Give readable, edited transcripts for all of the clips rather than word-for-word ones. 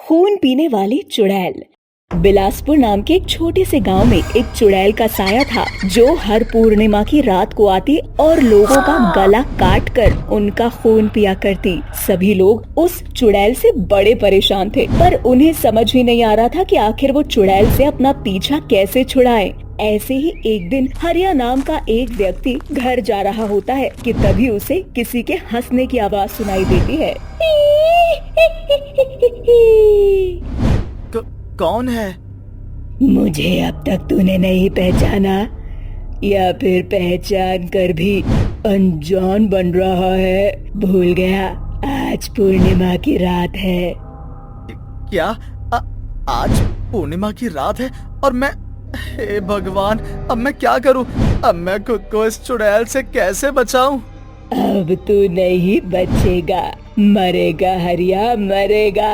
खून पीने वाली चुड़ैल। बिलासपुर नाम के एक छोटे से गांव में एक चुड़ैल का साया था जो हर पूर्णिमा की रात को आती और लोगों का गला काट कर उनका खून पिया करती। सभी लोग उस चुड़ैल से बड़े परेशान थे, पर उन्हें समझ ही नहीं आ रहा था कि आखिर वो चुड़ैल से अपना पीछा कैसे छुड़ाए। ऐसे ही एक दिन हरिया नाम का एक व्यक्ति घर जा रहा होता है कि तभी उसे किसी के हंसने की आवाज सुनाई देती है। कौन है? मुझे अब तक तूने नहीं पहचाना या फिर पहचान कर भी अनजान बन रहा है? भूल गया आज पूर्णिमा की रात है। क्या आज पूर्णिमा की रात है और मैं, हे भगवान, अब मैं क्या करूं? अब मैं खुद को इस चुड़ैल से कैसे बचाऊं? अब तू नहीं बचेगा, मरेगा हरिया, मरेगा।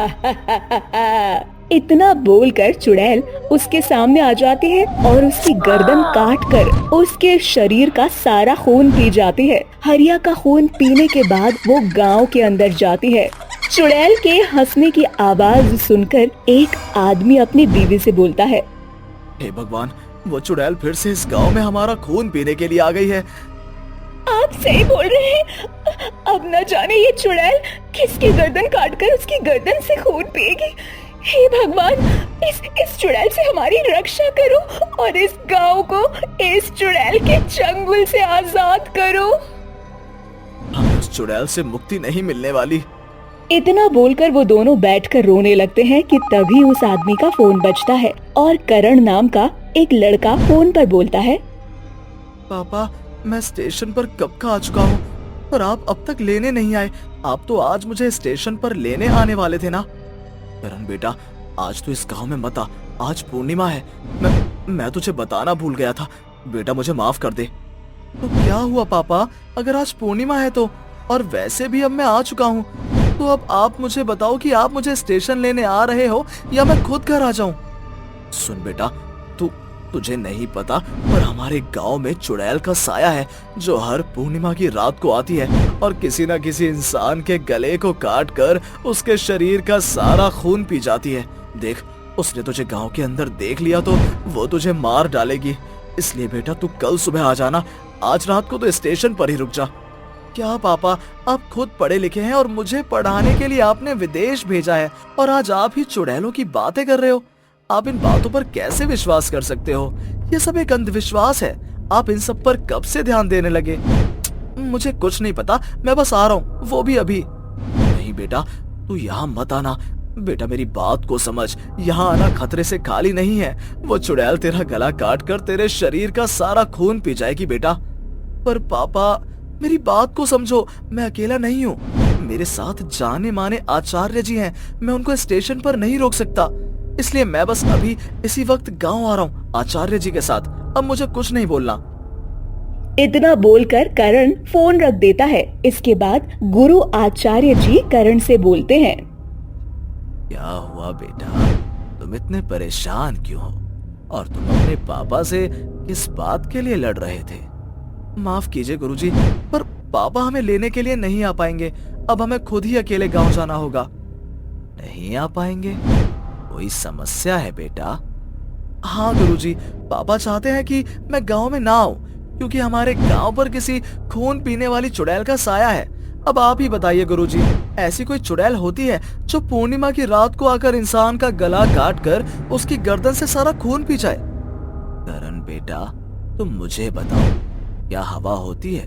इतना बोलकर चुड़ैल उसके सामने आ जाती है और उसकी गर्दन काटकर उसके शरीर का सारा खून पी जाती है। हरिया का खून पीने के बाद वो गांव के अंदर जाती है। चुड़ैल के हंसने की आवाज सुनकर एक आदमी अपनी बीवी से बोलता है, हे भगवान, वो चुड़ैल फिर से इस गांव में हमारा खून पीने के लिए आ गई है। आप सही बोल रहे हैं। अब न जाने ये चुड़ैल किसकी गर्दन काटकर उसकी गर्दन से खून पिएगी। हे भगवान, इस चुड़ैल से हमारी रक्षा करो और इस गांव को इस चुड़ैल के चंगुल से आजाद करो। हमें उस चुड़ैल से मुक्ति नहीं मिलने वाली। इतना बोलकर वो दोनों बैठकर रोने लगते हैं कि तभी उस आदमी का फोन बजता है और करण नाम का एक लड़का फोन पर बोलता है, पापा, मैं स्टेशन पर कब का आ चुका हूँ और आप अब तक लेने नहीं आए। आप तो आज मुझे स्टेशन पर लेने आने वाले थे ना। करण बेटा, आज तो इस गांव में मत आ, आज पूर्णिमा है। मैं तुझे बताना भूल गया था बेटा, मुझे माफ कर दे। तो क्या हुआ पापा, अगर आज पूर्णिमा है तो? और वैसे भी अब मैं आ चुका हूँ, तो अब आप मुझे बताओ कि आप मुझे स्टेशन लेने आ रहे हो या मैं खुद घर आ जाऊं? सुन बेटा, तुझे नहीं पता, पर हमारे गांव में चुड़ैल का साया है जो हर पूर्णिमा की रात को आती है और किसी न किसी इंसान के गले को काट कर उसके शरीर का सारा खून पी जाती है। देख, उसने तुझे गांव के अंदर देख लिया तो वो तुझे मार डालेगी। इसलिए बेटा, तू कल सुबह आ जाना। आज रात को तो स्टेशन पर ही रुक जा। क्या पापा, आप खुद पढ़े लिखे हैं और मुझे पढ़ाने के लिए आपने विदेश भेजा है और आज आप ही चुड़ैलों की बातें कर रहे हो? आप इन बातों पर कैसे विश्वास कर सकते हो? ये सब एक अंधविश्वास है। आप इन सब पर कब से ध्यान देने लगे? मुझे कुछ नहीं पता, मैं बस आ रहा हूँ, वो भी अभी। नहीं बेटा, तू यहाँ मत आना। बेटा, मेरी बात को समझ, यहाँ आना खतरे से खाली नहीं है। वो चुड़ैल तेरा गला काट कर तेरे शरीर का सारा खून पी जाएगी बेटा। पर पापा, मेरी बात को समझो, मैं अकेला नहीं हूँ। मेरे साथ जाने माने आचार्य जी हैं। मैं उनको स्टेशन पर नहीं रोक सकता, इसलिए मैं बस अभी इसी वक्त गांव आ रहा हूँ आचार्य जी के साथ। अब मुझे कुछ नहीं बोलना। इतना बोलकर करण फोन रख देता है। इसके बाद गुरु आचार्य जी करण से बोलते हैं, क्या हुआ बेटा, तुम इतने परेशान क्यों हो? और तुम अपने पापा से किस बात के लिए लड़ रहे थे? माफ कीजिए गुरुजी, पर पापा हमें लेने के लिए नहीं आ पाएंगे। अब हमें खुद ही अकेले गांव जाना होगा। नहीं आ पाएंगे? कोई समस्या है बेटा? हाँ गुरुजी, पापा चाहते हैं कि मैं गांव में ना आऊं क्योंकि हमारे गांव पर किसी खून पीने वाली चुड़ैल का साया है। अब आप ही बताइए गुरुजी, ऐसी कोई चुड़ैल होती है जो पूर्णिमा की रात को आकर इंसान का गला काट कर उसकी गर्दन से सारा खून पी जाए? करण बेटा, तुम मुझे बताओ, क्या हवा होती है?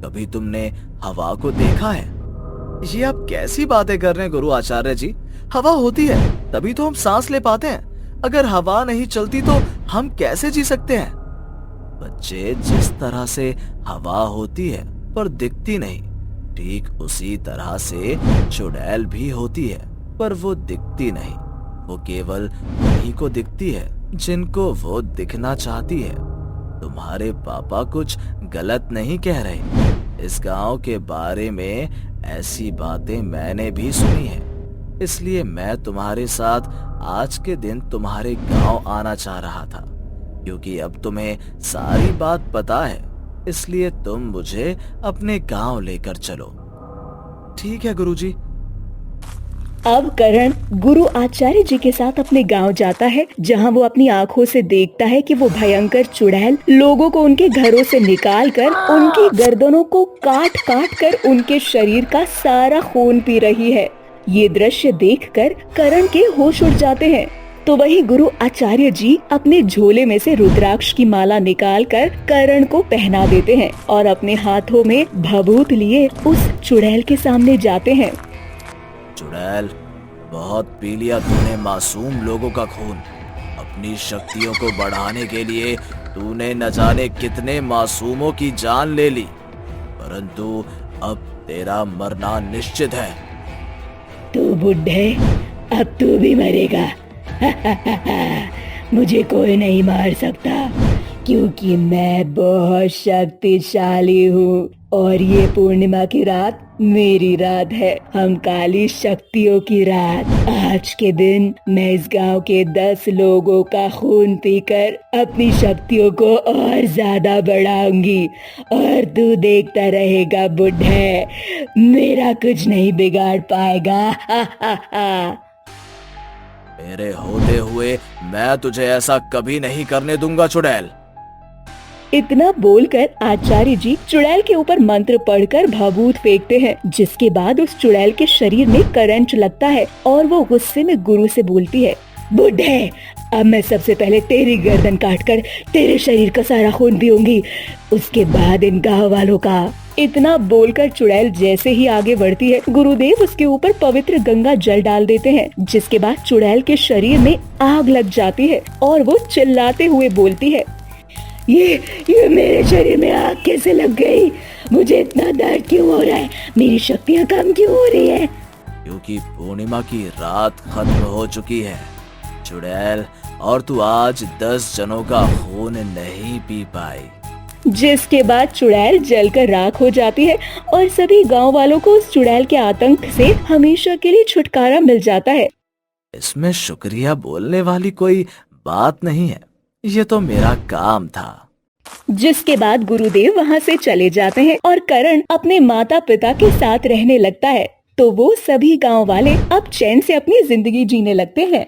कभी तुमने हवा को देखा है? ये आप कैसी बातें कर रहे हैं गुरु आचार्य जी? हवा होती है तभी तो हम सांस ले पाते हैं। अगर हवा नहीं चलती तो हम कैसे जी सकते हैं? बच्चे, जिस तरह से हवा होती है पर दिखती नहीं, ठीक उसी तरह से चुड़ैल भी होती है पर वो दिखती नहीं। वो केवल उन्हीं को दिखती है जिनको वो दिखना चाहती है। तुम्हारे पापा कुछ गलत नहीं कह रहे। इस गांव के बारे में ऐसी बातें मैंने भी सुनी है, इसलिए मैं तुम्हारे साथ आज के दिन तुम्हारे गांव आना चाह रहा था, क्योंकि अब तुम्हें सारी बात पता है। इसलिए तुम मुझे अपने गांव लेकर चलो। ठीक है गुरुजी। अब करण गुरु आचार्य जी के साथ अपने गांव जाता है, जहां वो अपनी आंखों से देखता है कि वो भयंकर चुड़ैल लोगों को उनके घरों से निकाल कर उनकी गर्दनों को काट काट कर उनके शरीर का सारा खून पी रही है। ये दृश्य देखकर करण के होश उड़ जाते हैं। तो वही गुरु आचार्य जी अपने झोले में से रुद्राक्ष की माला निकालकर करण को पहना देते हैं और अपने हाथों में भभूत लिए उस चुड़ैल के सामने जाते हैं। चुड़ैल, बहुत पी लिया तूने मासूम लोगों का खून। अपनी शक्तियों को बढ़ाने के लिए तूने न जाने कितने मासूमों की जान ले ली, परंतु अब तेरा मरना निश्चित है। तू बुड्ढे, अब तू भी मरेगा। मुझे कोई नहीं मार सकता, क्योंकि मैं बहुत शक्तिशाली हूँ और ये पूर्णिमा की रात मेरी रात है। हम काली शक्तियों की रात। आज के दिन मैं इस गांव के 10 लोगों का खून पीकर अपनी शक्तियों को और ज्यादा बढ़ाऊंगी और तू देखता रहेगा बुड्ढे, मेरा कुछ नहीं बिगाड़ पाएगा। मेरे होते हुए मैं तुझे ऐसा कभी नहीं करने दूंगा चुड़ैल। इतना बोलकर आचार्य जी चुड़ैल के ऊपर मंत्र पढ़कर भभूत फेंकते हैं, जिसके बाद उस चुड़ैल के शरीर में करंट लगता है और वो गुस्से में गुरु से बोलती है, बुड्ढे, अब मैं सबसे पहले तेरी गर्दन काटकर तेरे शरीर का सारा खून पीऊंगी, उसके बाद इन गाँव वालों का। इतना बोलकर चुड़ैल जैसे ही आगे बढ़ती है, गुरुदेव उसके ऊपर पवित्र गंगा जल डाल देते हैं, जिसके बाद चुड़ैल के शरीर में आग लग जाती है और वो चिल्लाते हुए बोलती है, ये मेरे शरीर में आग कैसे लग गई? मुझे इतना दर्द क्यों हो रहा है? मेरी शक्तियाँ कम क्यों हो रही है? क्योंकि पूर्णिमा की रात खत्म हो चुकी है चुड़ैल, और तू आज 10 जनों का खून नहीं पी पाई। जिसके बाद चुड़ैल जलकर राख हो जाती है और सभी गांव वालों को उस चुड़ैल के आतंक से हमेशा के लिए छुटकारा मिल जाता है। इसमें शुक्रिया बोलने वाली कोई बात नहीं है, ये तो मेरा काम था। जिसके बाद गुरुदेव वहाँ से चले जाते हैं और करण अपने माता पिता के साथ रहने लगता है। तो वो सभी गांव वाले अब चैन से अपनी जिंदगी जीने लगते हैं।